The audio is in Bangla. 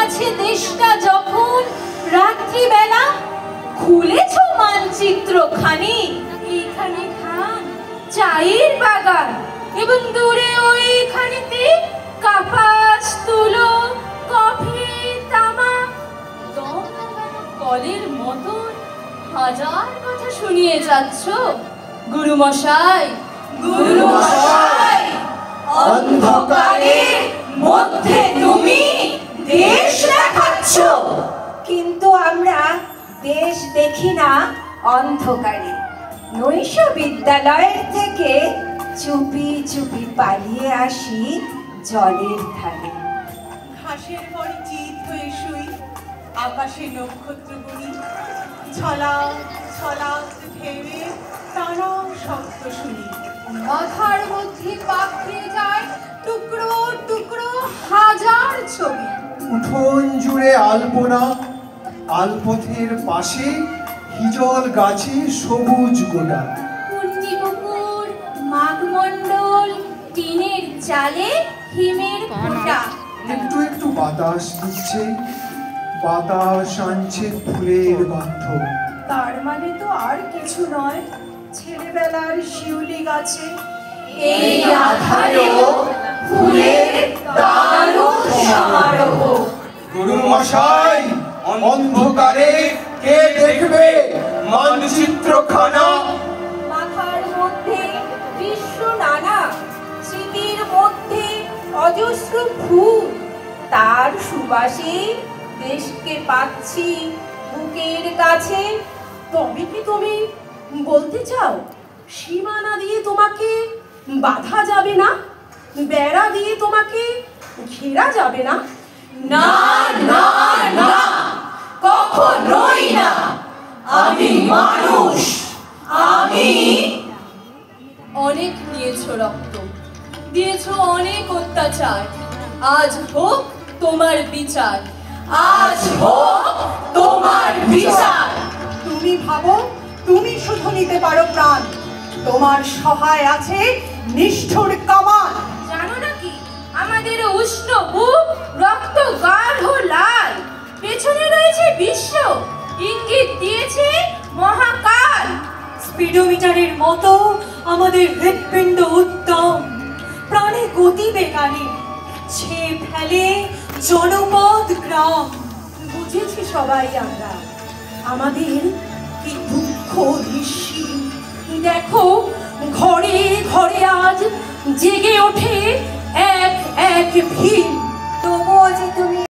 গেছে দেশটা যখন রাত্রিবেলা খুলেছ মানচিত্রখানি, এইখানে খান চায়ের বাগান এবং দূরে ওইখানেতে কাপাস, তুলো, কফি, তামাক, দম লাগানো কলের মতন হাজার কথা শুনিয়ে যাচ্ছ। গুরুমশাই, গুরুমশাই, অন্ধকারের মধ্যে তুমি দেশ দেখাচ্ছ। কিন্তু আমরা দেশ দেখি না অন্ধকারে। নৈশ বিদ্যালয়ের থেকে চুপি চুপি পালিয়ে আসি জলের ধারে। ঘাসের পরে চিত হয়ে শুই, আকাশে নক্ষত্র গুনি, ছলাও ছলাও ভেবে তারা শব্দ শুনি। মাথার মধ্যে পাকিয়ে যায় টুকরো টুকরো হাজার ছবি। উঠোন জুড়ে আলপনা, আলপথের পাশে হিজল গাছে সবুজ গোটা। পুণ্যিপুকুর, মাঘমণ্ডল, টিনের চালে হিমের ফোঁটা। একটু একটু বাতাস দিচ্ছে, বাতাস আনছে ফুলের গন্ধ। তার মানে তো আর কিছু নয়, ছেলেবেলার শিউলি গাছে এই আধারেও ফুলের দারুণ সমারোহ। গুরুমশাই, অন্ধকারে কে দেখবে মানচিত্রখানা? মাথার মধ্যে বিশ্ব নানা, স্মৃতির মধ্যে অজস্র ফুল, তার সুবাসে দেশকে পাচ্ছি বুকের কাছে। তবে কি তুমি বলতে চাও সীমানা দিয়ে তোমাকে বাধা যাবে না, বেড়া দিয়ে তোমাকে ঘেরা যাবে না? না না না, কখনোই না। আমি মানুষ, আমি। অনেক নিয়েছো রক্ত, দিয়েছো অনেক অত্যাচার, আজ হোক তোমার বিচার, আজ হোক তোমার বিচার। তুমি ভাবো তুমি শুধু নিতে পারো প্রাণ, তোমার সহায় আছে নিষ্ঠুর কামান। জানো নাকি আমাদের উষ্ণ বুক রক্ত গাঢ় লাল, পেছনে রয়েছে বিশ্ব, ইঙ্গিত দিয়েছে মহাকাল। স্পিডোমিটারের মতো আমাদের হৃৎপিণ্ড উদ্যম, প্রাণে গতি বেগানে ছে ফেলে জনপদ গ্রাম। বুঝেছি সবাই আমরা আমাদের কি দুঃখ নিঃসীম। দেখো ঘরে ঘরে আজ জেগে ওঠে এক এক ভীম। তবুও যে তুমি